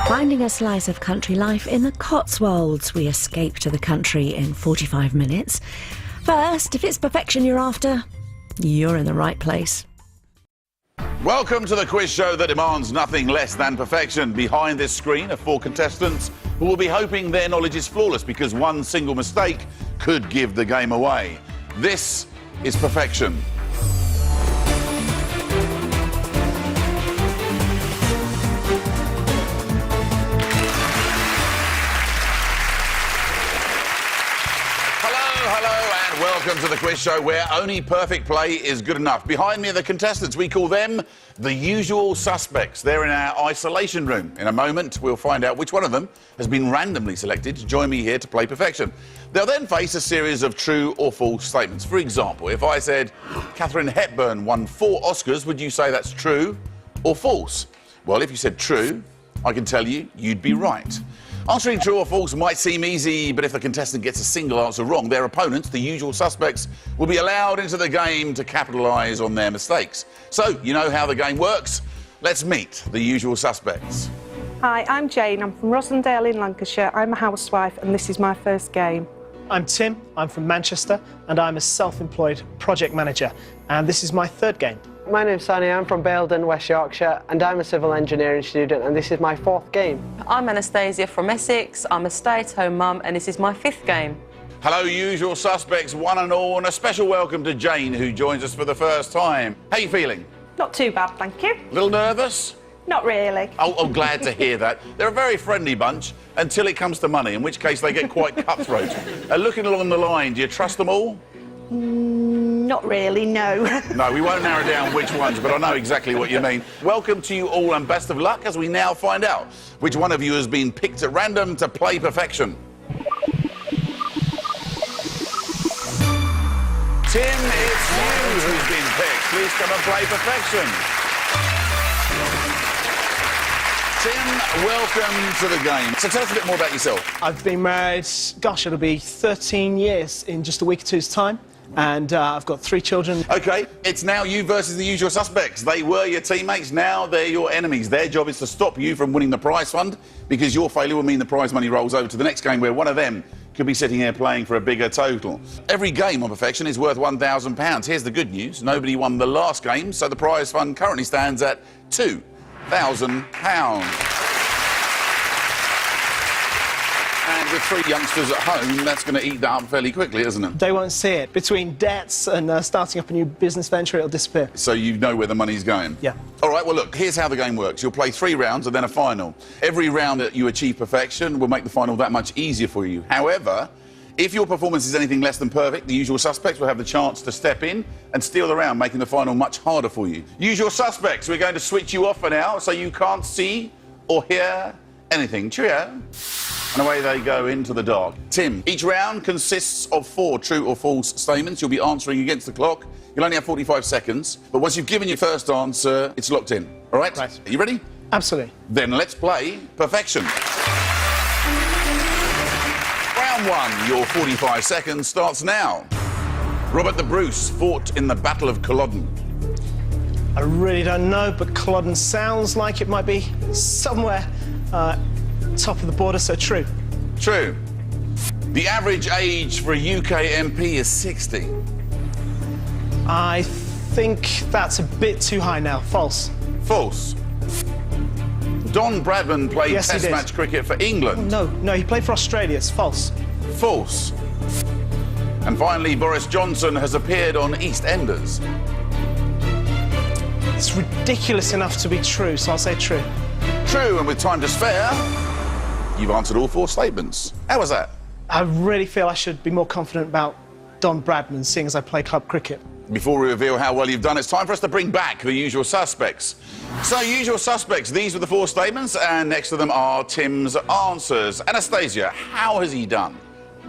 Finding a slice of country life in the Cotswolds, we escape to the country in 45 minutes. First, if it's perfection you're after, you're in the right place. Welcome to the quiz show that demands nothing less than perfection. Behind this screen are 4 contestants who will be hoping their knowledge is flawless because one single mistake could give the game away. This is perfection. Welcome to the quiz show where only perfect play is good enough. Behind me are the contestants. We call them the usual suspects. They're in our isolation room. In a moment, we'll find out which one of them has been randomly selected to join me here to play perfection. They'll then face a series of true or false statements. For example, if I said Katharine Hepburn won 4 Oscars, would you say that's true or false? Well, if you said true, I can tell you, you'd be right. Answering true or false might seem easy, but if the contestant gets a single answer wrong, their opponents, the usual suspects, will be allowed into the game to capitalise on their mistakes. So, you know how the game works? Let's meet the usual suspects. Hi, I'm Jane. I'm from Rossendale in Lancashire. I'm a housewife and this is my first game. I'm Tim. I'm from Manchester and I'm a self-employed project manager. And this is my 3rd game. My name's Sanny, I'm from Baildon, West Yorkshire, and I'm a civil engineering student, and this is my 4th game. I'm Anastasia from Essex, I'm a stay-at-home mum, and this is my 5th game. Hello, usual suspects, one and all, and a special welcome to Jane, who joins us for the first time. How are you feeling? Not too bad, thank you. A little nervous? Not really. Oh, glad to hear that. They're a very friendly bunch until it comes to money, in which case they get quite cutthroat. Looking along the line, do you trust them all? Not really, no. No, we won't narrow down which ones, but I know exactly what you mean. Welcome to you all and best of luck as we now find out which one of you has been picked at random to play perfection. Tim, it's you who's been picked. Please come and play perfection. Tim, welcome to the game. So tell us a bit more about yourself. I've been married, gosh, it'll be 13 years in just a week or two's time. And I've got 3 children. OK, it's now you versus the usual suspects. They were your teammates, now they're your enemies. Their job is to stop you from winning the prize fund because your failure will mean the prize money rolls over to the next game where one of them could be sitting here playing for a bigger total. Every game on perfection is worth £1,000. Here's the good news. Nobody won the last game, so the prize fund currently stands at £2,000. And with 3 youngsters at home, that's going to eat that up fairly quickly, isn't it? They won't see it. Between debts and starting up a new business venture, it'll disappear. So you know where the money's going? Yeah. All right, well, look, here's how the game works. You'll play 3 rounds and then a final. Every round that you achieve perfection will make the final that much easier for you. However, if your performance is anything less than perfect, the usual suspects will have the chance to step in and steal the round, making the final much harder for you. Usual suspects, we're going to switch you off for now so you can't see or hear anything. Cheerio. And away they go into the dark. Tim, each round consists of 4 true or false statements. You'll be answering against the clock. You'll only have 45 seconds. But once you've given your first answer, it's locked in. All right? Right. Are you ready? Absolutely. Then let's play perfection. Round 1, your 45 seconds starts now. Robert the Bruce fought in the Battle of Culloden. I really don't know, but Culloden sounds like it might be somewhere top of the border, so true. True. The average age for a UK MP is 60. I think that's a bit too high now. False. False. Don Bradman played Yes, Test match cricket for England. No, he played for Australia. It's false. False. And finally, Boris Johnson has appeared on EastEnders. It's ridiculous enough to be true, so I'll say true. True, and with time to spare, you've answered all 4 statements. How was that? I really feel I should be more confident about Don Bradman, seeing as I play club cricket. Before we reveal how well you've done, it's time for us to bring back the usual suspects. So, usual suspects, these were the 4 statements, and next to them are Tim's answers. Anastasia, how has he done?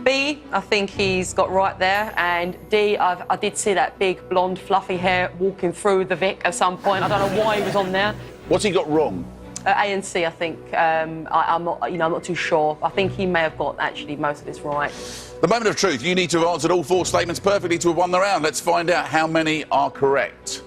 B, I think he's got right there, and D, I did see that big blonde fluffy hair walking through the Vic at some point. I don't know why he was on there. What's he got wrong? A and C, I think. I'm not too sure. I think he may have got actually most of this right. The moment of truth. You need to have answered all 4 statements perfectly to have won the round. Let's find out how many are correct.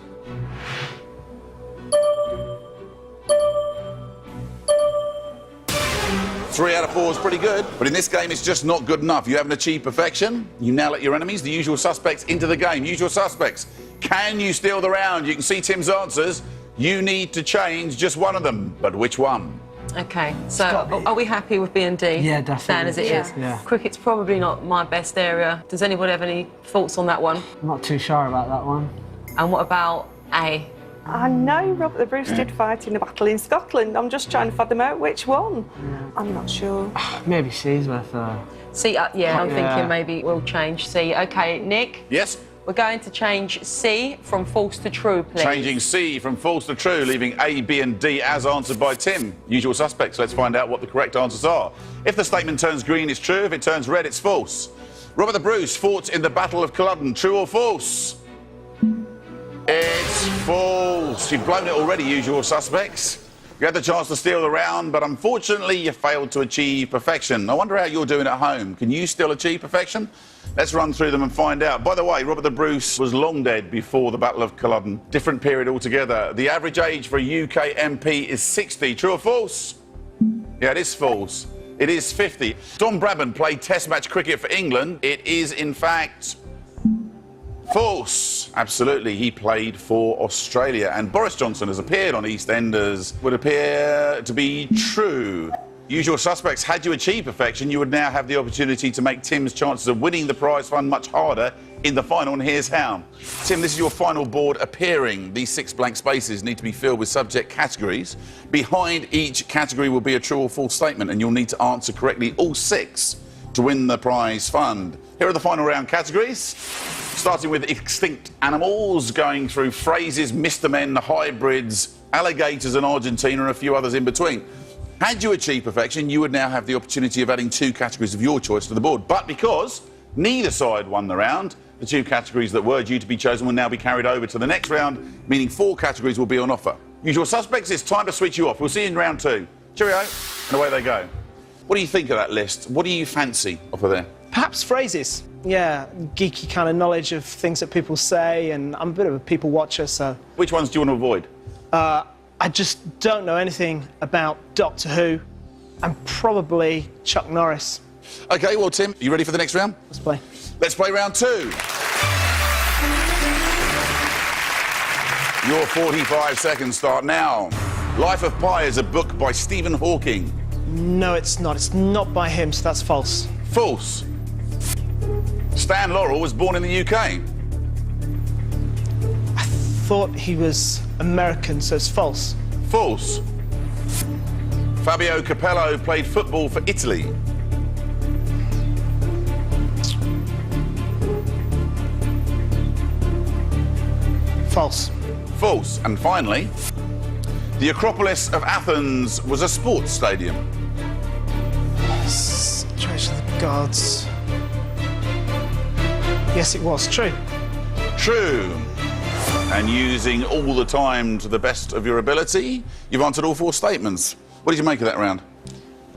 3 out of 4 is pretty good, but in this game it's just not good enough. You haven't achieved perfection. You now let your enemies, the usual suspects, into the game. Usual suspects, can you steal the round? You can see Tim's answers. You need to change just one of them, but which one? Okay, so are we happy with B and D? Yeah, definitely. Stand as it is? Yeah. Cricket's probably not my best area. Does anybody have any thoughts on that one? I'm not too sure about that one. And what about A? I know Robert the Bruce did fight in a battle in Scotland. I'm just trying to fathom out which one. I'm not sure. Maybe C's worth C, yeah, I'm thinking maybe we'll change C. Okay, Nick? Yes? We're going to change C from false to true, please. Changing C from false to true, leaving A, B and D as answered by Tim. Usual suspects. Let's find out what the correct answers are. If the statement turns green, it's true. If it turns red, it's false. Robert the Bruce fought in the Battle of Culloden. True or false? It's false. You've blown it already, usual suspects. You had the chance to steal the round, but unfortunately you failed to achieve perfection. I wonder how you're doing at home. Can you still achieve perfection? Let's run through them and find out. By the way, Robert the Bruce was long dead before the Battle of Culloden. Different period altogether. The average age for a UK MP is 60. True or false? Yeah, it is false. It is 50. Don Bradman played Test match cricket for England. It is, in fact, false. Absolutely, he played for Australia. And Boris Johnson has appeared on EastEnders. Would appear to be true. Usual suspects, had you achieved perfection, you would now have the opportunity to make Tim's chances of winning the prize fund much harder in the final, and here's how. Tim, this is your final board appearing. These 6 blank spaces need to be filled with subject categories. Behind each category will be a true or false statement, and you'll need to answer correctly all 6 to win the prize fund. Here are the final round categories. Starting with extinct animals, going through phrases, Mr. Men, hybrids, alligators and Argentina, and a few others in between. Had you achieved perfection, you would now have the opportunity of adding 2 categories of your choice to the board. But because neither side won the round, the 2 categories that were due to be chosen will now be carried over to the next round, meaning 4 categories will be on offer. Usual suspects, it's time to switch you off. We'll see you in round 2. Cheerio, and away they go. What do you think of that list? What do you fancy off of there? Perhaps phrases. Yeah, geeky kind of knowledge of things that people say, and I'm a bit of a people watcher, so... Which ones do you want to avoid? I just don't know anything about Doctor Who, and probably Chuck Norris. OK, well, Tim, you ready for the next round? Let's play. Let's play round 2. Your 45 seconds start now. Life of Pi is a book by Stephen Hawking. No, it's not. It's not by him, so that's false. False. Stan Laurel was born in the UK. I thought he was American, so it's false. False. Fabio Capello played football for Italy. False. False. And finally, the Acropolis of Athens was a sports stadium. Treasure of the gods. Yes, it was. True. True. And using all the time to the best of your ability, you've answered all 4 statements. What did you make of that round?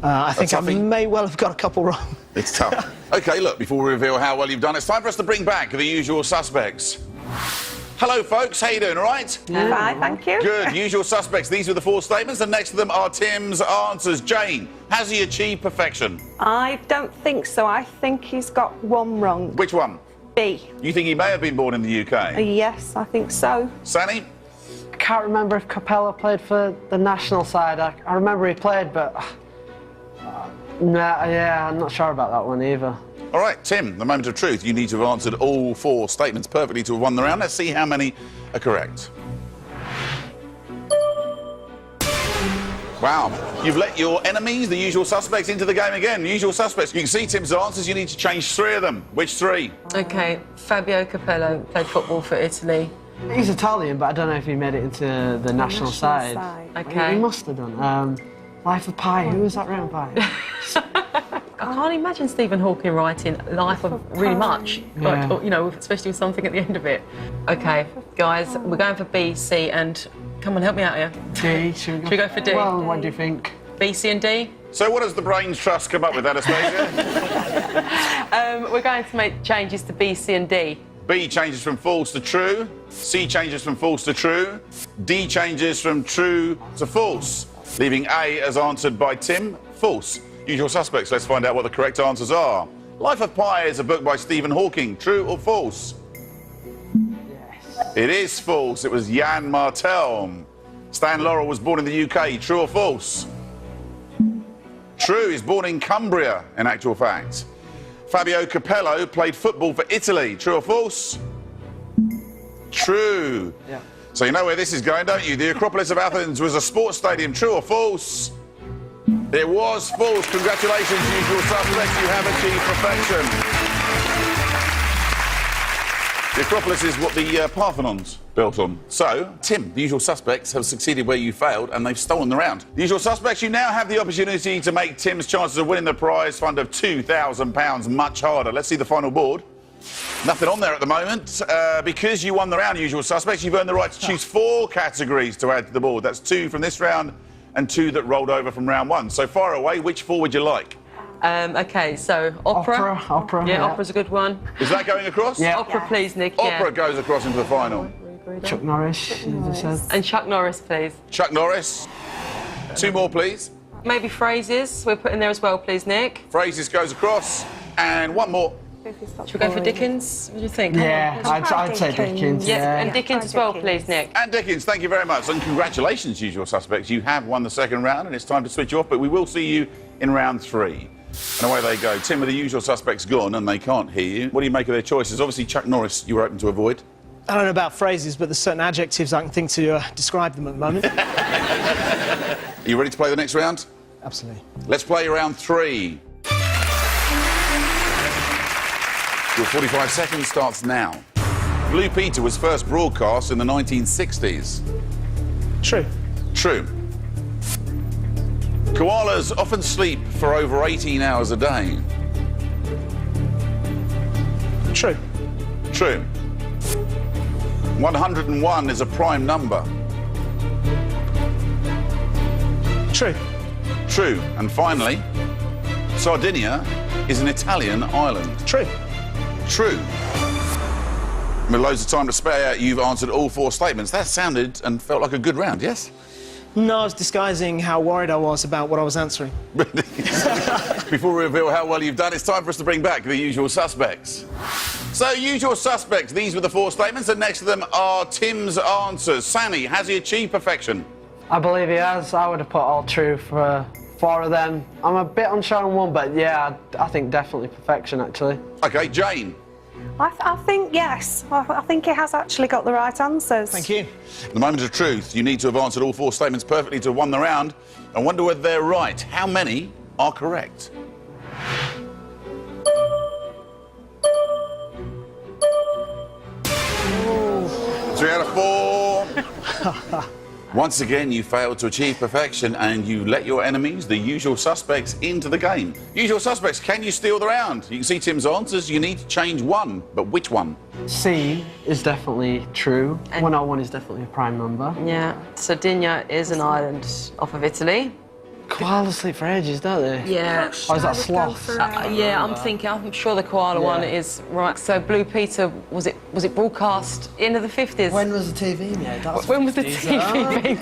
I think I may well have got a couple wrong. It's tough. OK, look, before we reveal how well you've done, it's time for us to bring back the usual suspects. Hello, folks. How you doing, all right? Fine, thank you. Good. Usual suspects. These are the 4 statements, and next to them are Tim's answers. Jane, has he achieved perfection? I don't think so. I think he's got one wrong. Which one? B. You think he may have been born in the UK? Yes, I think so. Sanny? I can't remember if Capello played for the national side. I remember he played, but... yeah, I'm not sure about that one either. All right, Tim, the moment of truth. You need to have answered all 4 statements perfectly to have won the round. Let's see how many are correct. Wow. You've let your enemies, the usual suspects, into the game again. Usual suspects. You can see Tim's answers. You need to change 3 of them. Which 3? OK, Fabio Capello played football for Italy. He's Italian, but I don't know if he made it into the national side. OK. He must have done. Life of Pi. Who was that written by? I can't imagine Stephen Hawking writing Life of really much, Yeah. but, you know, especially with something at the end of it. OK, guys, we're going for B, C, and... Come on, help me out here. D. Should we go for D? Well, what do you think? B, C and D? So what does the Brains Trust come up with, Anastasia? We're going to make changes to B, C and D. B changes from false to true. C changes from false to true. D changes from true to false, leaving A as answered by Tim, false. Usual suspects, let's find out what the correct answers are. Life of Pi is a book by Stephen Hawking. True or false? Yes. It is false. It was Jan Martel. Stan Laurel was born in the UK. True or false? True. He's born in Cumbria, in actual fact. Fabio Capello played football for Italy. True or false? True. Yeah. So you know where this is going, don't you? The Acropolis of Athens was a sports stadium. True or false? It was false. Congratulations, usual suspects. You have achieved perfection. The Acropolis is what the Parthenon's built on. So, Tim, the usual suspects have succeeded where you failed, and they've stolen the round. The usual suspects, you now have the opportunity to make Tim's chances of winning the prize fund of £2,000 much harder. Let's see the final board. Nothing on there at the moment. Because you won the round, usual suspects, you've earned the right to choose 4 categories to add to the board. That's 2 from this round and 2 that rolled over from round 1. So far away, which 4 would you like? OK, so opera. Opera. Yeah, opera's a good one. Is that going across? Yeah. Opera, please, Nick. Opera goes across into the final. Chuck Norris. And Chuck Norris, please. Chuck Norris. 2 more, please. Maybe phrases we're putting there as well, please, Nick. Phrases goes across. And 1 more. Should we go for Dickens? What do you think? Yeah, I'd say Dickens. Yeah, and Yeah, Dickens try as well, Dickens. please, Nick. And Dickens, thank you very much. And congratulations, usual suspects. You have won the second round, and it's time to switch you off, but we will see you in round 3. And away they go. Tim, with the usual suspects gone, and they can't hear you. What do you make of their choices? Obviously, Chuck Norris, you were hoping to avoid. I don't know about phrases, but there's certain adjectives I can think to describe them at the moment. Are you ready to play the next round? Absolutely. Let's play round 3. Your 45 seconds starts now. Blue Peter was first broadcast in the 1960s. True. True. Koalas often sleep for over 18 hours a day. True. True. 101 is a prime number. True. True. And finally, Sardinia is an Italian island. True. True. With loads of time to spare, you've answered all 4 statements. That sounded and felt like a good round, yes? No, I was disguising how worried I was about what I was answering. Before we reveal how well you've done, it's time for us to bring back the usual suspects. So, usual suspects, these were the 4 statements, and next to them are Tim's answers. Sanny, has he achieved perfection? I believe he has. I would have put all true for 4 of them. I'm a bit unsure on 1, but yeah, I think definitely perfection, actually. OK, Jane. I think yes. I think he has actually got the right answers. Thank you. In the moment of truth, you need to have answered all 4 statements perfectly to have won the round. I wonder whether they're right. How many are correct? Ooh. 3 out of 4. Once again, you failed to achieve perfection and you let your enemies, the usual suspects, into the game. Usual suspects, can you steal the round? You can see Tim's answers. You need to change 1, but which one? C is definitely true. 101 is definitely a prime number. Yeah, Sardinia is an island off of Italy. Koalas sleep for ages, don't they? Yeah. Or is that sloth? Yeah, I'm sure the koala one is right. So Blue Peter, was it broadcast end of the 50s? When was the TV made? When was the TV made?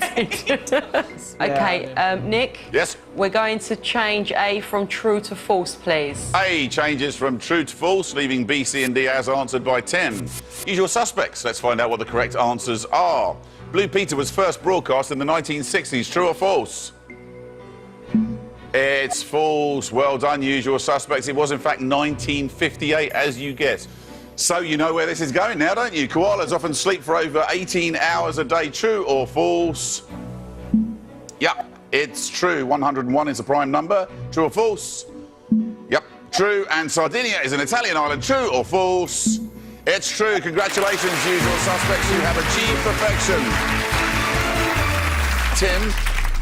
OK, Nick? Yes? We're going to change A from true to false, please. A changes from true to false, leaving B, C and D as answered by Tim. Usual suspects, let's find out what the correct answers are. Blue Peter was first broadcast in the 1960s. True or false? It's false. Well done, usual suspects. It was, in fact, 1958, as you guessed. So you know where this is going now, don't you? Koalas often sleep for over 18 hours a day. True or false? Yep, it's true. 101 is a prime number. True or false? Yep, true. And Sardinia is an Italian island. True or false? It's true. Congratulations, usual suspects. You have achieved perfection. Tim?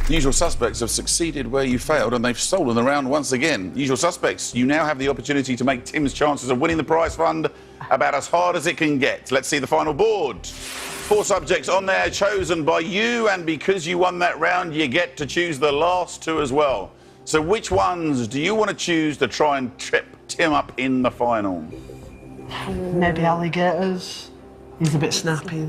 Usual suspects have succeeded where you failed and they've stolen the round once again. Usual suspects, you now have the opportunity to make Tim's chances of winning the prize fund about as hard as it can get. Let's see the final board. 4 subjects on there chosen by you, and because you won that round, you get to choose the last 2 as well. So which ones do you want to choose to try and trip Tim up in the final? Maybe alligators. He's a bit snappy.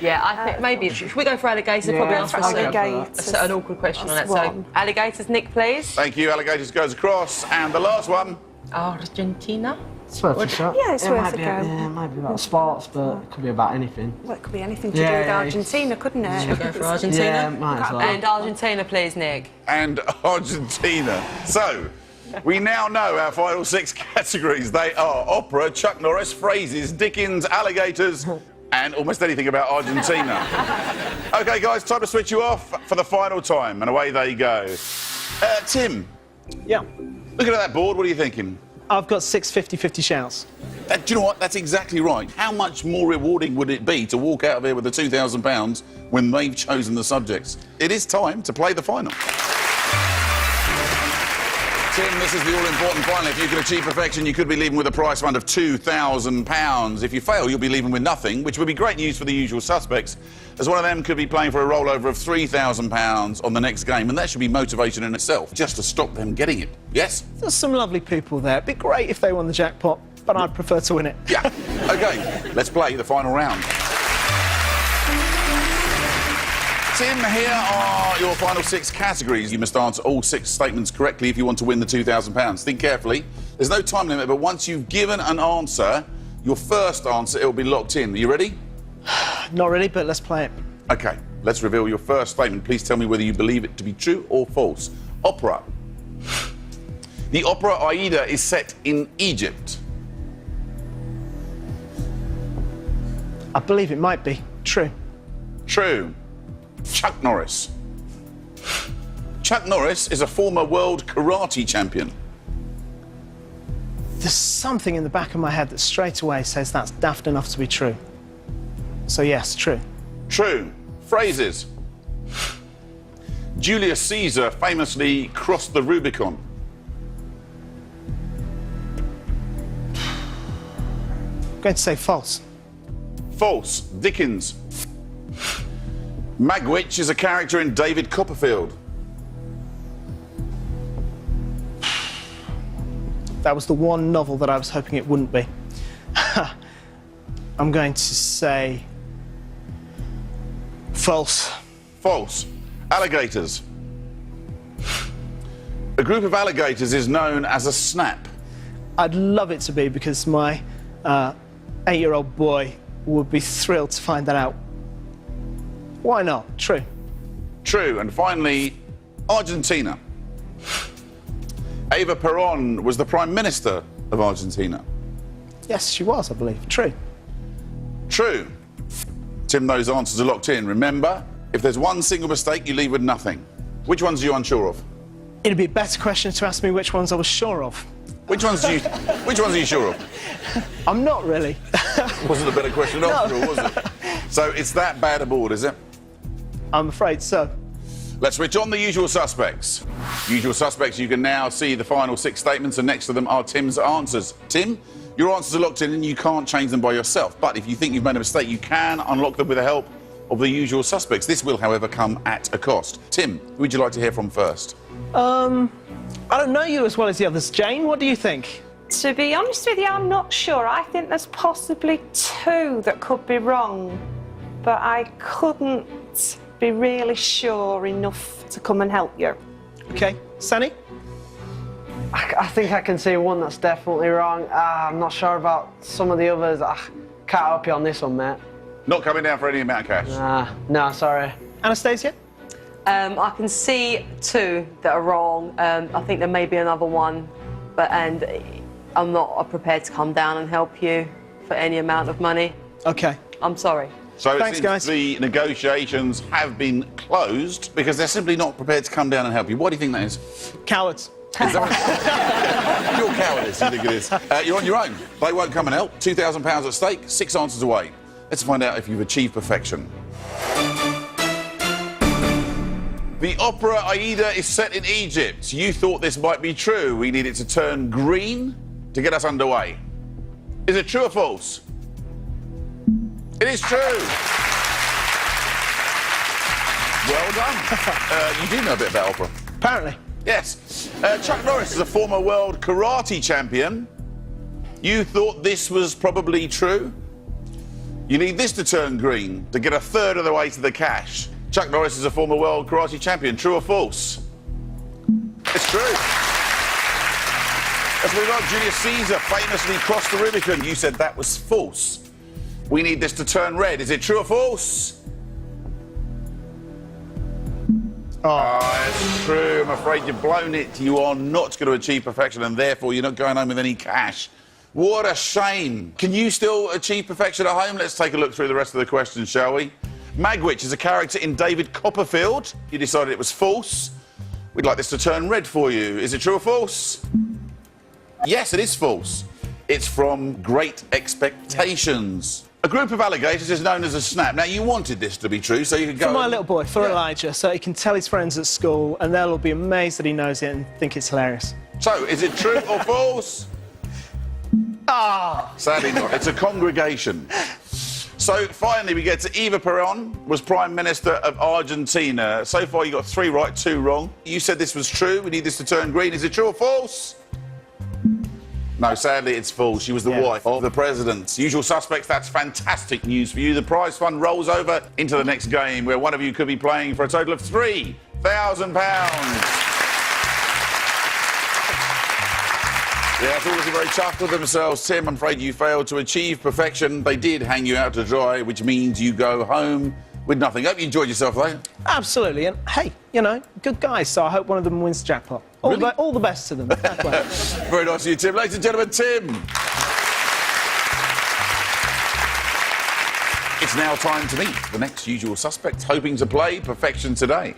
Yeah, I think maybe. Should we go for alligators? Yeah, Probably go answer for alligators. an awkward question on that. That's So, one. alligators, Nick, please. Thank you. Alligators goes across. And the last one. Argentina. It's worth a shot. Yeah, it's it worth might a be, go. Yeah, it might be about sports, but it could be about anything. Well, it could be anything to do Yeah, with yeah. Argentina, couldn't it? Should we go for Argentina? Yeah, might as well. And Argentina, please, Nick. And Argentina. So, we now know our final 6 categories. They are opera, Chuck Norris, phrases, Dickens, alligators, and almost anything about Argentina. OK, guys, time to switch you off for the final time, and away they go. Tim, Yeah. looking at that board, what are you thinking? I've got 6 50-50 shouts. Do you know what? That's exactly right. How much more rewarding would it be to walk out of here with the £2,000 when they've chosen the subjects? It is time to play the final. Tim, this is the all-important final. If you can achieve perfection, you could be leaving with a prize fund of £2,000. If you fail, you'll be leaving with nothing, which would be great news for the usual suspects, as one of them could be playing for a rollover of £3,000 on the next game, and that should be motivation in itself, just to stop them getting it. Yes? There's some lovely people there. It'd be great if they won the jackpot, but I'd prefer to win it. Yeah. OK, let's play the final round. Tim, here are your final 6 categories. You must answer all 6 statements correctly if you want to win the £2,000. Think carefully. There's no time limit, but once you've given an answer, your first answer, it will be locked in. Are you ready? Not really, but let's play it. OK, let's reveal your first statement. Please tell me whether you believe it to be true or false. Opera. The opera Aida is set in Egypt. I believe it might be true. True. Chuck Norris. Chuck Norris is a former world karate champion. There's something in the back of my head that straight away says that's daft enough to be true. So yes, true. True. Phrases. Julius Caesar famously crossed the Rubicon. I'm going to say false. False. Dickens. Magwitch is a character in David Copperfield. That was the one novel that I was hoping it wouldn't be. I'm going to say false. False. Alligators. A group of alligators is known as a snap. I'd love it to be because my 8-year-old boy would be thrilled to find that out. Why not? True. True. And finally, Argentina. Eva Perón was the Prime Minister of Argentina. Yes, she was, I believe. True. True. Tim, those answers are locked in. Remember, if there's one single mistake, you leave with nothing. Which ones are you unsure of? It'd be a better question to ask me which ones I was sure of. Which ones are you sure of? I'm not really. Wasn't a better question after all, was it? So it's that bad a board, is it? I'm afraid so. Let's switch on the usual suspects. Usual suspects, you can now see the final 6 statements, and next to them are Tim's answers. Tim, your answers are locked in and you can't change them by yourself. But if you think you've made a mistake, you can unlock them with the help of the usual suspects. This will, however, come at a cost. Tim, who would you like to hear from first? I don't know you as well as the others. Jane, what do you think? To be honest with you, I'm not sure. I think there's possibly 2 that could be wrong, but I couldn't be really sure enough to come and help you. Okay, Sanny? I think I can see one that's definitely wrong. I'm not sure about some of the others. I can't help you on this one, mate. Not coming down for any amount of cash. No, sorry. Anastasia? I can see 2 that are wrong. I think there may be another one, and I'm not prepared to come down and help you for any amount of money. Okay. I'm sorry. So Thanks, since guys. the negotiations have been closed because they're simply not prepared to come down and help you. What do you think that is? Cowards. Is that pure cowardice, you think it is? You're on your own. They won't come and help. £2,000 at stake, 6 answers away. Let's find out if you've achieved perfection. The opera Aida is set in Egypt. You thought this might be true. We need it to turn green to get us underway. Is it true or false? It is true. Well done. You do know a bit about opera. Apparently. Yes. Chuck Norris is a former world karate champion. You thought this was probably true. You need this to turn green to get a third of the way to the cash. Chuck Norris is a former world karate champion. True or false? It's true. Let's move on. Julius Caesar famously crossed the Rubicon. You said that was false. We need this to turn red. Is it true or false? Oh, it's true. I'm afraid you've blown it. You are not going to achieve perfection, and therefore you're not going home with any cash. What a shame. Can you still achieve perfection at home? Let's take a look through the rest of the questions, shall we? Magwitch is a character in David Copperfield. You decided it was false. We'd like this to turn red for you. Is it true or false? Yes, it is false. It's from Great Expectations. A group of alligators is known as a snap. Now, you wanted this to be true, so you could go... For my little boy, for Elijah, so he can tell his friends at school, and they'll all be amazed that he knows it and think it's hilarious. So, is it true or false? Sadly not. It's a congregation. So, finally, we get to Eva Perón, was Prime Minister of Argentina. So far, you got 3 right, 2 wrong. You said this was true. We need this to turn green. Is it true or false? No, sadly, it's false. She was the wife of the president. Usual suspects, that's fantastic news for you. The prize fund rolls over into the next game, where one of you could be playing for a total of £3,000. Yeah, I thought they were very chuffed with themselves. Tim, I'm afraid you failed to achieve perfection. They did hang you out to dry, which means you go home with nothing. Hope you enjoyed yourself, though. Absolutely, and hey, you know, good guys, so I hope one of them wins the jackpot. All the best to them. Very nice of you, Tim. Ladies and gentlemen, Tim. It's now time to meet the next usual suspect, hoping to play perfection today.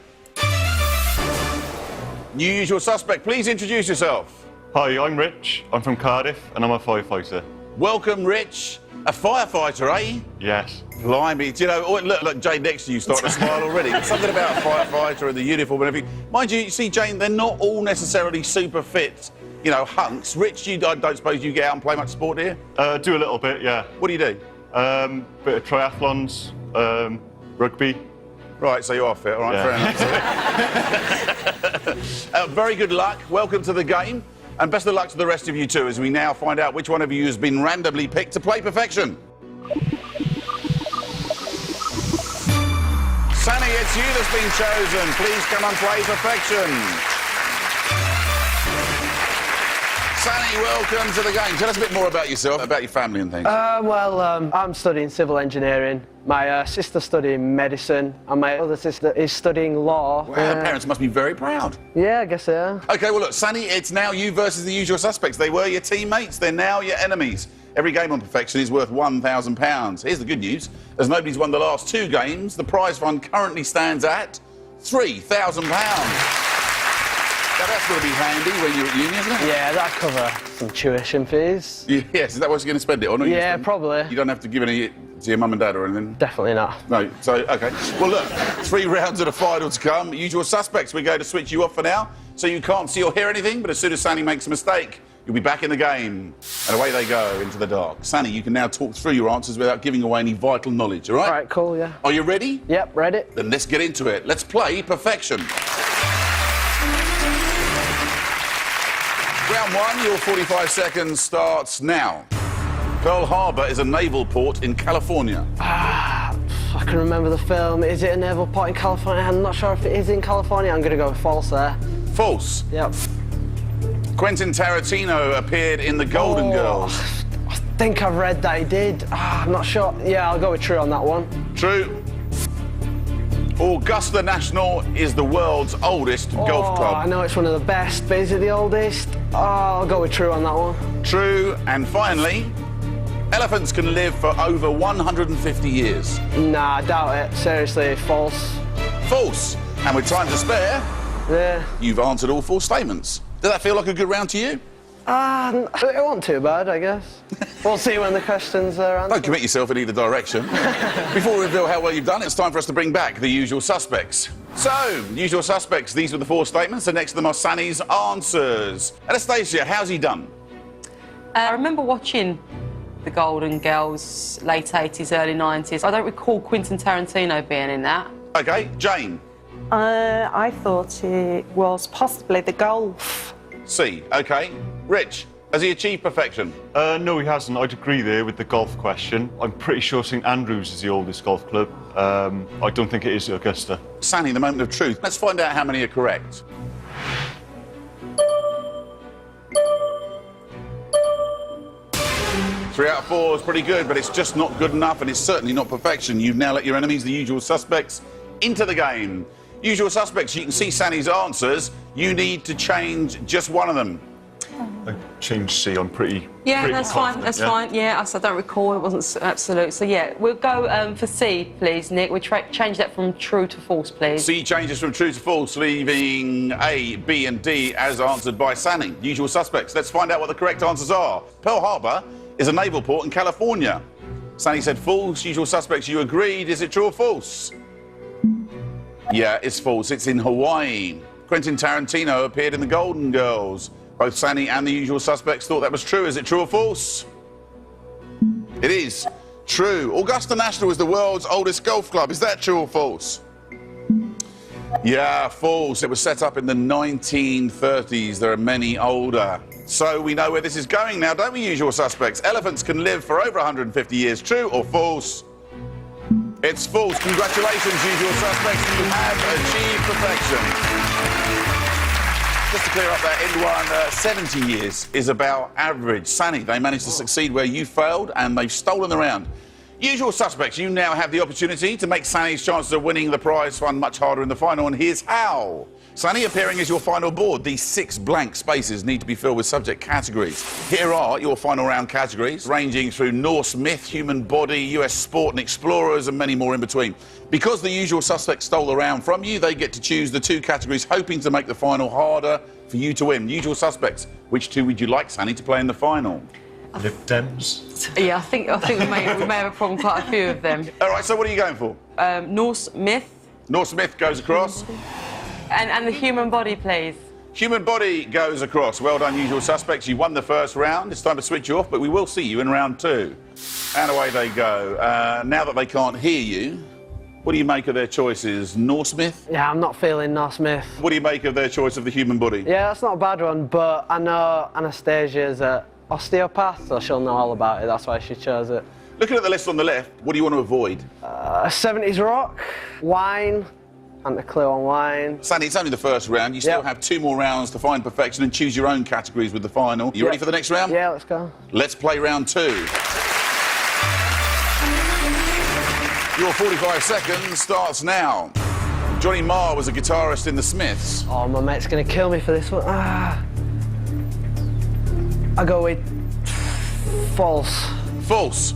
New usual suspect, please introduce yourself. Hi, I'm Rich. I'm from Cardiff, and I'm a firefighter. Welcome, Rich. A firefighter, eh? Yes. Blimey. Do you know, look, Jane next to you starting to smile already. Something about a firefighter and the uniform and everything. Mind you, see, Jane, they're not all necessarily super fit, you know, hunks. Rich, I don't suppose you get out and play much sport, do you? Do a little bit, yeah. What do you do? Bit of triathlons, rugby. Right, so you are fit, all right, fair enough. Very good luck. Welcome to the game. And best of luck to the rest of you too, as we now find out which one of you has been randomly picked to play perfection. Sanny, it's you that's been chosen. Please come and play perfection. Sanny, welcome to the game. Tell us a bit more about yourself, about your family and things. I'm studying civil engineering. My sister's studying medicine, and my other sister is studying law. Wow, parents must be very proud. Yeah, I guess so. OK, well, look, Sanny, it's now you versus the usual suspects. They were your teammates. They're now your enemies. Every game on perfection is worth £1,000. Here's the good news. As nobody's won the last 2 games, the prize fund currently stands at £3,000. Now, that's going to be handy when you're at uni, isn't it? Yeah, that'll cover some tuition fees. Yes, is that what you're going to spend it on? Yeah, probably. You don't have to give any to your mum and dad or anything? Definitely not. No, so, OK. Well, look, 3 rounds of the final to come. Usual suspects, we're going to switch you off for now, so you can't see or hear anything, but as soon as Sanny makes a mistake, you'll be back in the game. And away they go into the dark. Sanny, you can now talk through your answers without giving away any vital knowledge, all right? All right, cool, yeah. Are you ready? Yep, ready. Then let's get into it. Let's play perfection. Round 1, your 45 seconds starts now. Pearl Harbor is a naval port in California. I can remember the film. Is it a naval port in California? I'm not sure if it is in California. I'm going to go with false there. False. Yep. Quentin Tarantino appeared in The Golden Girls. I think I've read that he did. I'm not sure. Yeah, I'll go with true on that one. True. Augusta National is the world's oldest golf club. I know it's one of the best, but is it the oldest? I'll go with true on that one. True. And finally, elephants can live for over 150 years. Nah, I doubt it. Seriously, false. False. And with time to spare, Yeah. you've answered all 4 statements. Does that feel like a good round to you? It wasn't too bad, I guess. We'll see when the questions are answered. Don't commit yourself in either direction. Before we reveal how well you've done, it's time for us to bring back the usual suspects. So, usual suspects, these were the 4 statements, and next to them are Sanny's answers. Anastasia, how's he done? I remember watching The Golden Girls, late 80s, early 90s. I don't recall Quentin Tarantino being in that. OK, Jane. I thought it was possibly the golf. C. OK. Rich. Has he achieved perfection? No, he hasn't. I'd agree there with the golf question. I'm pretty sure St Andrews is the oldest golf club. I don't think it is Augusta. Sanny, the moment of truth. Let's find out how many are correct. Three out of 4 is pretty good, but it's just not good enough, and it's certainly not perfection. You've now let your enemies, the usual suspects, into the game. Usual suspects, you can see Sanny's answers. You need to change just one of them. I changed C. I'm pretty. Yeah, that's fine. That's fine. Yeah, I don't recall. It wasn't absolute. So yeah, we'll go for C, please, Nick. We'll change that from true to false, please. C changes from true to false, leaving A, B, and D as answered by Sanny. Usual suspects. Let's find out what the correct answers are. Pearl Harbor is a naval port in California. Sanny said false. Usual suspects, you agreed. Is it true or false? Yeah, it's false. It's in Hawaii. Quentin Tarantino appeared in The Golden Girls. Both Sanny and the usual suspects thought that was true. Is it true or false? It is true. Augusta National is the world's oldest golf club. Is that true or false? Yeah, false. It was set up in the 1930s. There are many older. So we know where this is going now, don't we, usual suspects? Elephants can live for over 150 years. True or false? It's false. Congratulations, usual suspects. You have achieved perfection. Just to clear up that end one, 70 years is about average. Sanny, they managed to succeed where you failed, and they've stolen the round. Usual suspects, you now have the opportunity to make Sanny's chances of winning the prize fund much harder in the final, and here's how. Sanny, appearing as your final board, these 6 blank spaces need to be filled with subject categories. Here are your final round categories, ranging through Norse myth, human body, US sport and explorers, and many more in between. Because the usual suspects stole the round from you, they get to choose the 2 categories, hoping to make the final harder for you to win. Usual suspects, which 2 would you like Sanny to play in the final? Lip Dems. Yeah, I think we may have a problem quite a few of them. All right, so what are you going for? Norse myth. Norse myth goes across. And the human body, please. Human body goes across. Well done, usual suspects. You won the first round. It's time to switch you off, but we will see you in round 2. And away they go. Now that they can't hear you, what do you make of their choices? Norse myth? Yeah, I'm not feeling Norse myth. What do you make of their choice of the human body? Yeah, that's not a bad one, but I know Anastasia's an osteopath, so she'll know all about it. That's why she chose it. Looking at the list on the left, what do you want to avoid? 70s rock, wine, and a clue on wine. Sanny, it's only the first round. You still have 2 more rounds to find perfection and choose your own categories with the final. You ready for the next round? Yeah, let's go. Let's play round 2. Your 45 seconds starts now. Johnny Marr was a guitarist in the Smiths. Oh, my mate's going to kill me for this one. I go with false. False.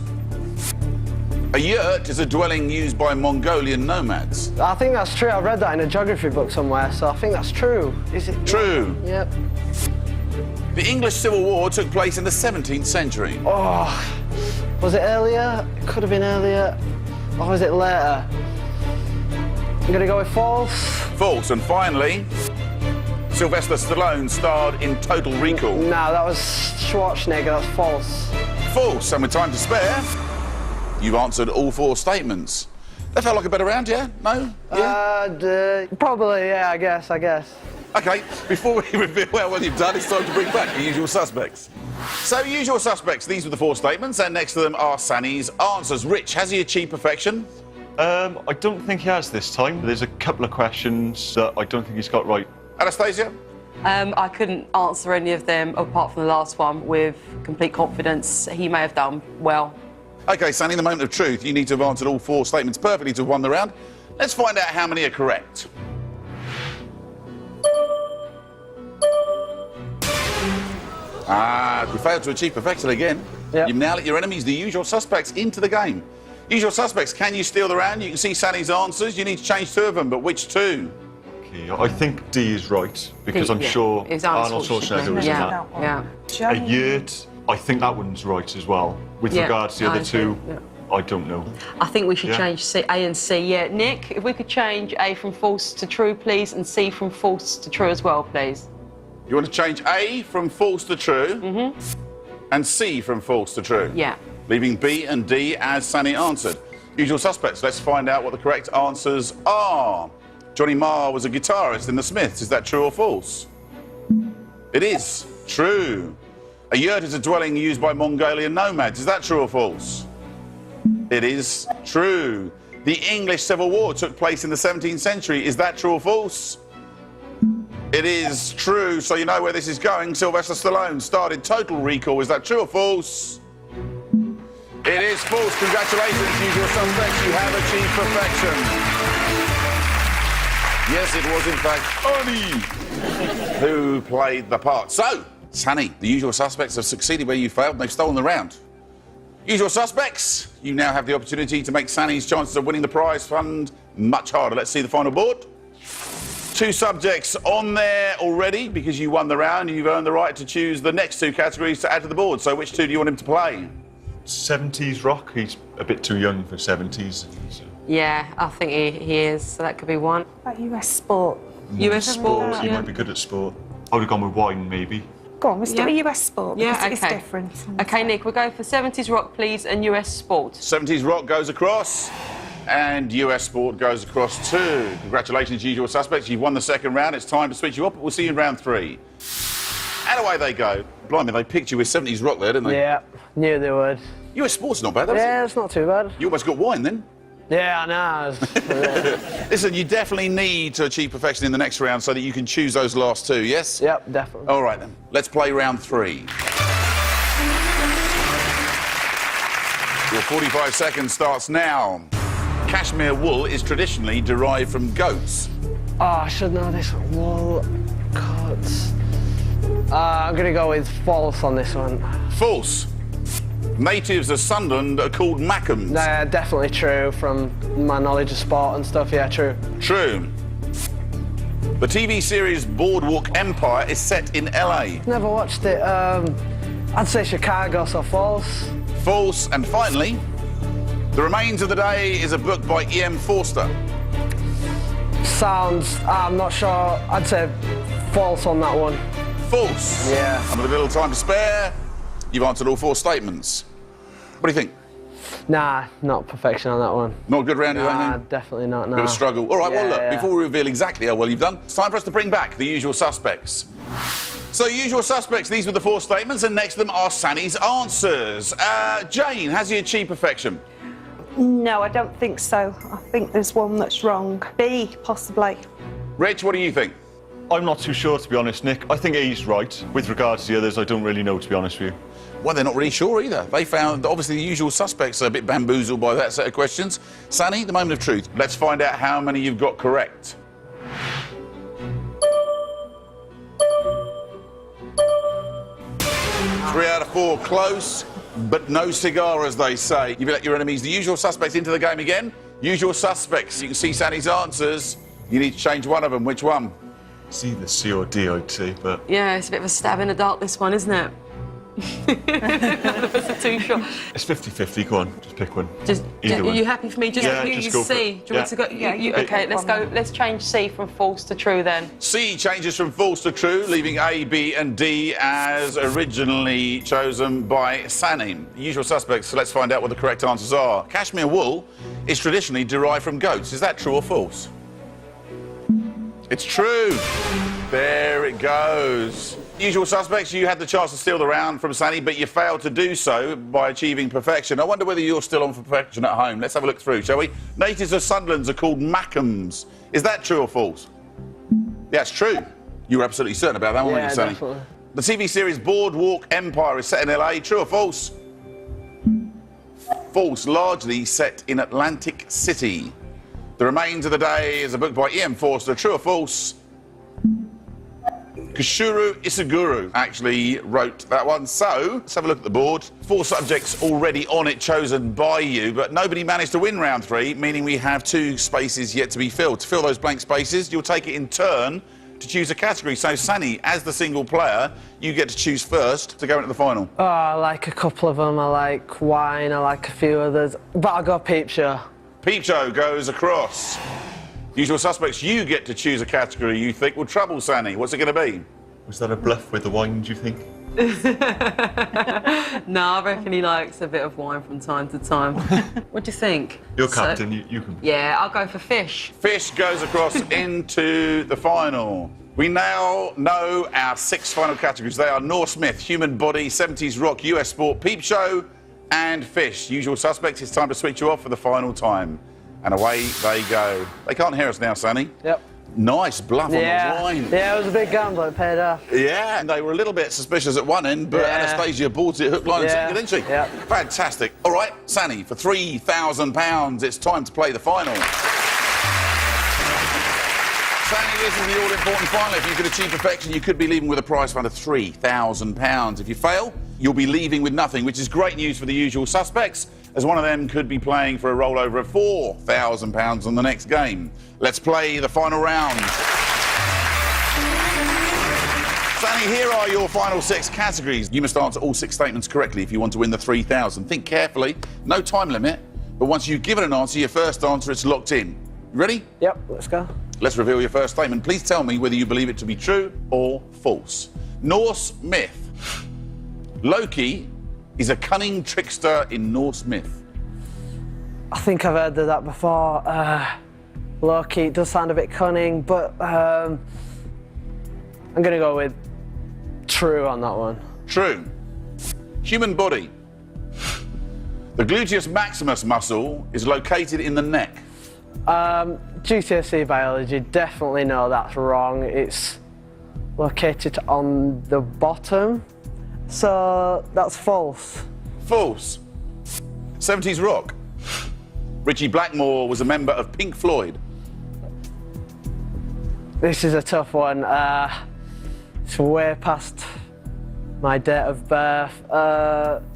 A yurt is a dwelling used by Mongolian nomads. I think that's true. I read that in a geography book somewhere, so I think that's true. Is it? True. Yep. The English Civil War took place in the 17th century. Oh, was it earlier? It could have been earlier. Or was it later? I'm going to go with false. False. And finally, Sylvester Stallone starred in Total Recall. No, that was Schwarzenegger. That's false. False. And with time to spare, you've answered all 4 statements. That felt like a better round, yeah? No? Yeah? Probably, yeah, I guess. OK, before we reveal what you've done, it's time to bring back the usual suspects. So, usual suspects, these were the 4 statements, and next to them are Sanny's answers. Rich, has he achieved perfection? I don't think he has this time. There's a couple of questions that I don't think he's got right. Anastasia? I couldn't answer any of them apart from the last one with complete confidence. He may have done well. OK, Sanny, the moment of truth. You need to have answered all 4 statements perfectly to have won the round. Let's find out how many are correct. You failed to achieve perfection again. Yep. You've now let your enemies, the usual suspects, into the game. Usual suspects, can you steal the round? You can see Sanny's answers. You need to change 2 of them, but which 2? Okay, I think D is right, because I'm sure Arnold Schwarzenegger was in that. Yeah. A yurt, I think that one's right as well. With regards to the other 2, I don't know. I think we should change A and C. Yeah, Nick, if we could change A from false to true, please, and C from false to true as well, please. You want to change A from false to true, and C from false to true? Yeah. Leaving B and D as Sanny answered. Usual suspects, let's find out what the correct answers are. Johnny Marr was a guitarist in the Smiths. Is that true or false? It is true. A yurt is a dwelling used by Mongolian nomads. Is that true or false? It is true. The English Civil War took place in the 17th century. Is that true or false? It is true. So you know where this is going. Sylvester Stallone started Total Recall. Is that true or false? It is false. Congratulations, Usual Suspects. You have achieved perfection. Yes, it was in fact Sanny who played the part. So, Sanny, the Usual Suspects have succeeded where you failed and they've stolen the round. Usual Suspects, you now have the opportunity to make Sanny's chances of winning the prize fund much harder. Let's see the final board. 2 subjects on there already because you won the round and you've earned the right to choose the next 2 categories to add to the board. So which 2 do you want him to play? 70s rock. He's a bit too young for 70s. So. Yeah, I think he is, so that could be one. About US sport. US sport, He yeah. might be good at sport. I would have gone with wine, maybe. Go on, let's do Yeah. a US sport Yeah, because it's okay. different. Okay, Nick, we'll go for 70s rock, please, and US sport. 70s rock goes across and US sport goes across too. Congratulations, Usual Suspects. You've won the second round. It's time to switch you up. We'll see you in round 3. And away they go. Blimey, they picked you with 70s rock there, didn't they? Yeah, knew they would. US sport's not bad, though, is Yeah, it? it's not too bad. You almost got wine then. Yeah, I know. Listen, you definitely need to achieve perfection in the next round so that you can choose those last 2, yes? Yep, definitely. All right then, let's play round 3. Your 45 seconds starts now. Cashmere wool is traditionally derived from goats. Oh, I should know this one. Wool, coats. I'm going to go with false on this one. False. Natives of Sunderland are called Mackhams. Definitely true from my knowledge of sport and stuff. Yeah, true. True. The TV series Boardwalk Empire is set in LA. Never watched it. I'd say Chicago, so false. False. And finally, The Remains of the Day is a book by E.M. Forster. Sounds, I'm not sure. I'd say false on that one. False. Yeah. And with a little time to spare, you've answered all 4 statements. What do you think? Nah, not perfection on that one. Not a good round, you Nah, think? definitely not, Bit of a struggle. All right, well, look, Yeah. before we reveal exactly how well you've done, it's time for us to bring back the Usual Suspects. So, Usual Suspects, these were the 4 statements, and next to them are Sanny's answers. Jane, has he achieved perfection? No, I don't think so. I think there's one that's wrong. B, possibly. Rich, what do you think? I'm not too sure, to be honest, Nick. I think A's right. With regards to the others, I don't really know, to be honest with you. Well, they're not really sure either. They found that obviously the Usual Suspects are a bit bamboozled by that set of questions. Sanny, the moment of truth. Let's find out how many you've got correct. 3 out of 4 close, but no cigar, as they say. You've let your enemies, the Usual Suspects, into the game again. Usual Suspects. You can see Sanny's answers. You need to change one of them. Which one? It's either C or D, I'd say, but... Yeah, it's a bit of a stab in the dark, this one, isn't it? That's too short. It's 50-50, go on, just pick one. Are you happy for me? Just Yeah, you just go for C. it. Do you want to go? Okay, let's go. Let's change C from false to true then. C changes from false to true, leaving A, B and D as originally chosen by Sanny. Usual Suspects, so let's find out what the correct answers are. Cashmere wool is traditionally derived from goats. Is that true or false? It's true. There it goes. Usual Suspects, you had the chance to steal the round from Sanny, but you failed to do so by achieving perfection. I wonder whether you're still on for perfection at home. Let's have a look through, shall we? Natives of Sunderland are called Mackhams. Is that true or false? Yeah, it's true. You were absolutely certain about that, weren't you, Sanny? Definitely. The TV series Boardwalk Empire is set in LA. True or false? False. Largely set in Atlantic City. The Remains of the Day is a book by E.M. Forster. True or false? Kishuru Isaguru actually wrote that one. So, let's have a look at the board. 4 subjects already on it, chosen by you, but nobody managed to win round 3, meaning we have 2 spaces yet to be filled. To fill those blank spaces, you'll take it in turn to choose a category. So, Sanny, as the single player, you get to choose first to go into the final. Oh, I like a couple of them. I like wine, I like a few others. But I'll go Peep Show. Peep Show goes across. Usual Suspects, you get to choose a category you think will trouble Sanny. What's it going to be? Was that a bluff with the wine, do you think? No, I reckon he likes a bit of wine from time to time. What do you think? You're captain, you can... Yeah, I'll go for fish. Fish goes across into the final. We now know our 6 final categories. They are Norse myth, human body, 70s rock, US sport, peep show, and fish. Usual suspects, it's time to switch you off for the final time. And away they go. They can't hear us now, Sanny. Yep. Nice bluff on the line. Yeah, it was a big gamble, it paid off. Yeah, and they were a little bit suspicious at one end, but Anastasia bought it hook, line and sinker, didn't she? Yeah. Fantastic. All right, Sanny, for £3,000, it's time to play the final. Sanny, this is the all-important final. If you could achieve perfection, you could be leaving with a prize fund of £3,000. If you fail, you'll be leaving with nothing, which is great news for the usual suspects, as one of them could be playing for a rollover of £4,000 on the next game. Let's play the final round. Sanny, here are your final 6 categories. You must answer all 6 statements correctly if you want to win the £3,000. Think carefully, no time limit, but once you've given an answer, your first answer, it's locked in. You ready? Yep, let's go. Let's reveal your first statement. Please tell me whether you believe it to be true or false. Norse myth. Loki is a cunning trickster in Norse myth. I think I've heard of that before. Loki does sound a bit cunning, but I'm going to go with true on that one. True. Human body. The gluteus maximus muscle is located in the neck. GCSE biology, definitely know that's wrong. It's located on the bottom, so that's false. False. 70s rock. Richie Blackmore was a member of Pink Floyd. This is a tough one. It's way past my date of birth.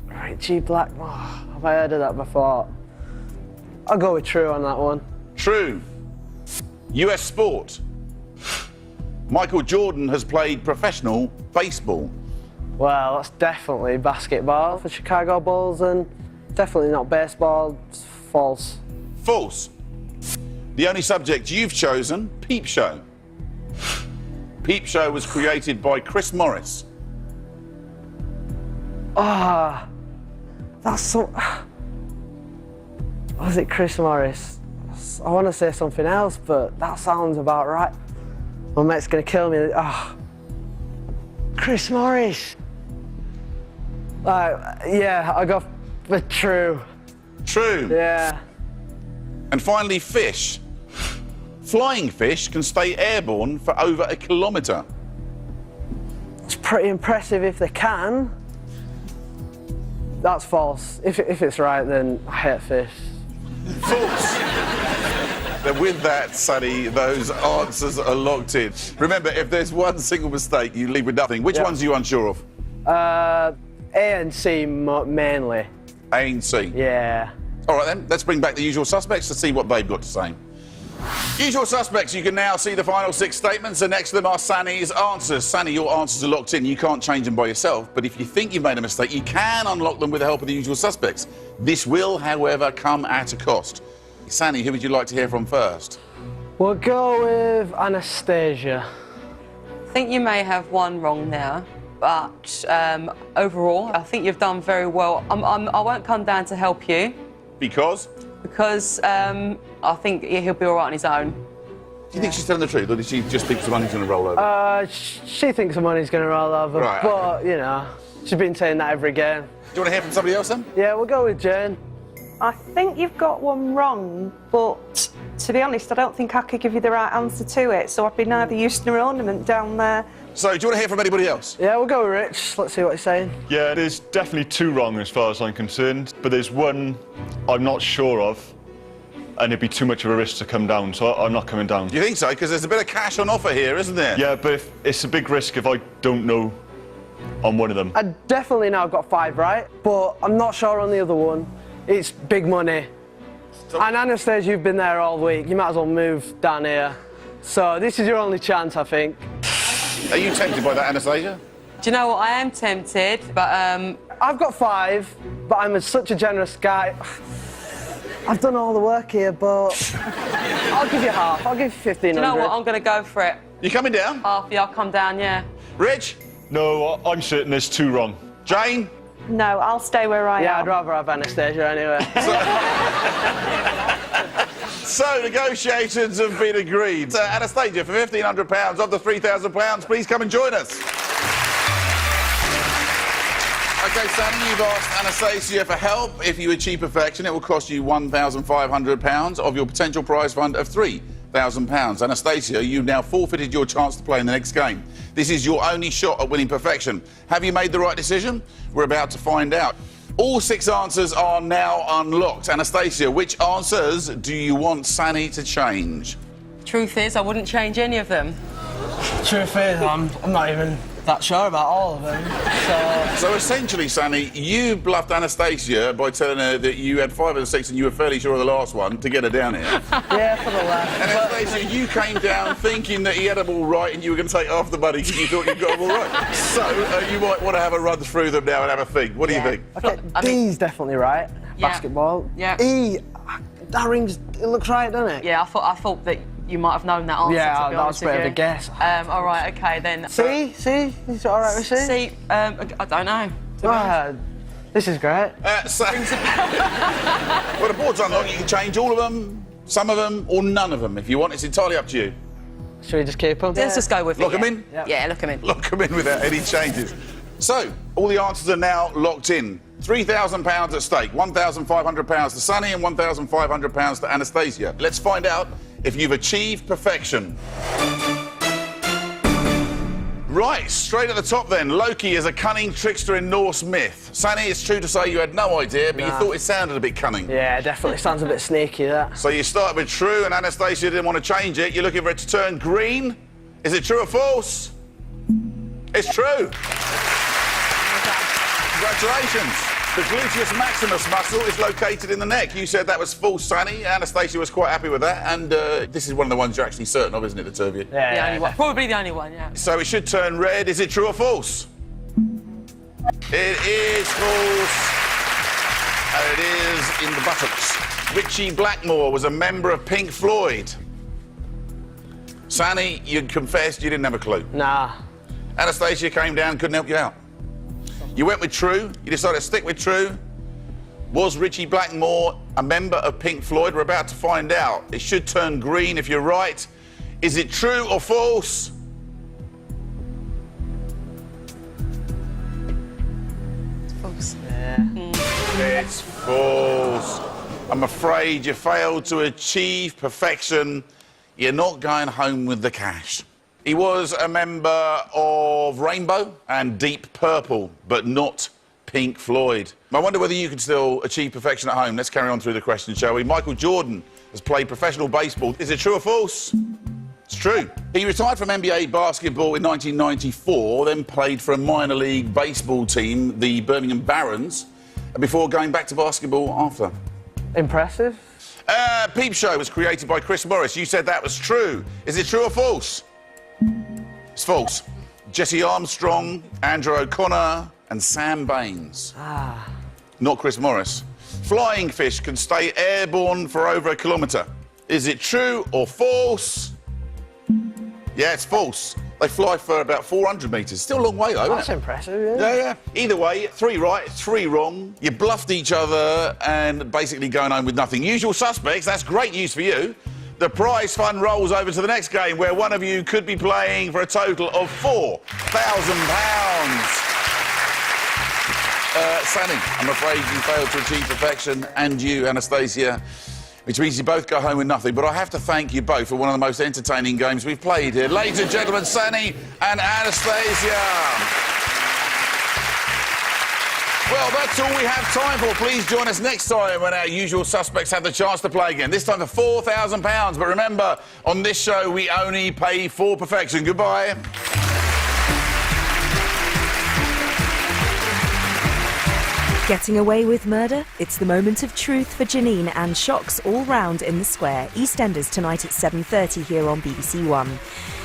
Richie Blackmore, have I heard of that before? I'll go with true on that one. True. US sport. Michael Jordan has played professional baseball. Well, that's definitely basketball for Chicago Bulls, and definitely not baseball. It's false. False. The only subject you've chosen, peep show. Peep show was created by Chris Morris. That's so... Was it Chris Morris? I want to say something else, but that sounds about right. My mate's going to kill me. Chris Morris. Yeah, I go for true. True. Yeah. And finally, fish. Flying fish can stay airborne for over 1 kilometre. It's pretty impressive if they can. That's false. If it's right, then I hate fish. False. Then with that, Sanny, those answers are locked in. Remember, if there's one single mistake, you leave with nothing. Which ones are you unsure of? A and C mainly. A and C? Yeah. All right, then. Let's bring back the usual suspects to see what they've got to say. Usual suspects, you can now see the final 6 statements, and next to them are Sanny's answers. Sanny, your answers are locked in. You can't change them by yourself, but if you think you've made a mistake, you can unlock them with the help of the usual suspects. This will, however, come at a cost. Sanny, who would you like to hear from first? We'll go with Anastasia. I think you may have one wrong there, but overall, I think you've done very well. I won't come down to help you. Because? Because I think he'll be all right on his own. Do you think she's telling the truth, or did she just think the money's going to roll over? She thinks the money's going to roll over, right, but, okay. You know, she's been saying that every game. Do you want to hear from somebody else, then? Yeah, we'll go with Jane. I think you've got one wrong, but to be honest, I don't think I could give you the right answer to it, so I've been either using an ornament down there. So, do you want to hear from anybody else? Yeah, we'll go with Rich. Let's see what he's saying. Yeah, there's definitely 2 wrong as far as I'm concerned, but there's one I'm not sure of, and it'd be too much of a risk to come down, so I'm not coming down. Do you think so? Because there's a bit of cash on offer here, isn't there? Yeah, but it's a big risk if I don't know on one of them. I definitely now got 5 right, but I'm not sure on the other one. It's big money. And Anastasia, you've been there all week. You might as well move down here. So this is your only chance, I think. Are you tempted by that, Anastasia? Do you know what? I am tempted, but I've got 5, but I'm such a generous guy. I've done all the work here, but I'll give you half. I'll give you 1,500. do you know what? I'm going to go for it. You coming down? Half, yeah, I'll come down, yeah. Rich? No, I'm certain there's 2 wrong. Jane? No, I'll stay where I am. Yeah, I'd rather have Anastasia anyway. So, negotiations have been agreed. Anastasia, for £1,500 of the £3,000, please come and join us. OK, Sanny, you've asked Anastasia for help. If you achieve perfection, it will cost you £1,500 of your potential prize fund of £3,000. Anastasia, you've now forfeited your chance to play in the next game. This is your only shot at winning perfection. Have you made the right decision? We're about to find out. All 6 answers are now unlocked. Anastasia, which answers do you want Sanny to change? Truth is, I wouldn't change any of them. Truth is, I'm not even that sure about all of them. So essentially, Sanny, you bluffed Anastasia by telling her that you had 5 of the 6 and you were fairly sure of the last one to get her down here. Yeah, for the laugh. Anastasia, you came down thinking that he had them all right and you were going to take half the money because you thought you got them all right. So you might want to have a run through them now and have a think. What do you think? Okay, D's definitely right. Yeah. Basketball. Yeah. E, that rings, it looks right, doesn't it? Yeah, I thought that you might have known that answer, Yeah, to be that was honest a bit with of you. a guess. All right, OK, then. C? C? Is it all right with C? C, I don't know. This is great. So, well, the board's unlocked. You can change all of them, some of them, or none of them if you want. It's entirely up to you. Should we just keep them? Let's just go with it. Lock them in? Yeah, lock them in. Lock them in without any changes. So, all the answers are now locked in. £3,000 at stake, £1,500 to Sanny and £1,500 to Anastasia. Let's find out if you've achieved perfection. Right, straight at the top then. Loki is a cunning trickster in Norse myth. Sanny, it's true to say you had no idea, but you thought it sounded a bit cunning. Yeah, definitely sounds a bit sneaky, that. So you started with true, and Anastasia didn't want to change it. You're looking for it to turn green. Is it true or false? It's true. Congratulations. The gluteus maximus muscle is located in the neck. You said that was false, Sanny. Anastasia was quite happy with that. And this is one of the ones you're actually certain of, isn't it, the two of you? Yeah, The only one. Probably the only one, yeah. So it should turn red. Is it true or false? It is false. And it is in the buttocks. Richie Blackmore was a member of Pink Floyd. Sanny, you confessed you didn't have a clue. Nah. Anastasia came down, couldn't help you out. You went with true. You decided to stick with true. Was Richie Blackmore a member of Pink Floyd? We're about to find out. It should turn green if you're right. Is it true or false? False. It's false. I'm afraid you failed to achieve perfection. You're not going home with the cash. He was a member of Rainbow and Deep Purple, but not Pink Floyd. I wonder whether you can still achieve perfection at home. Let's carry on through the questions, shall we? Michael Jordan has played professional baseball. Is it true or false? It's true. He retired from NBA basketball in 1994, then played for a minor league baseball team, the Birmingham Barons, before going back to basketball after. Impressive. Peep Show was created by Chris Morris. You said that was true. Is it true or false? It's false. Jesse Armstrong, Andrew O'Connor and Sam Baines. Not Chris Morris. Flying fish can stay airborne for over a kilometre. Is it true or false? Yeah, it's false. They fly for about 400 metres. Still a long way, though, That's isn't it? impressive, yeah. Yeah. Either way, 3 right, 3 wrong. You bluffed each other and basically going home with nothing. Usual suspects, that's great news for you. The prize fund rolls over to the next game where one of you could be playing for a total of £4,000. Sanny, I'm afraid you failed to achieve perfection, and you, Anastasia, which means you both go home with nothing. But I have to thank you both for one of the most entertaining games we've played here. Ladies and gentlemen, Sanny and Anastasia. Well, that's all we have time for. Please join us next time when our usual suspects have the chance to play again. This time for £4,000. But remember, on this show, we only pay for perfection. Goodbye. Getting away with murder? It's the moment of truth for Janine and shocks all round in the square. EastEnders tonight at 7:30 here on BBC One.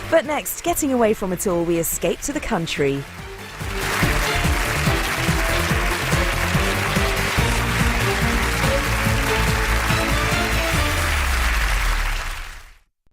But next, getting away from it all, we escape to the country.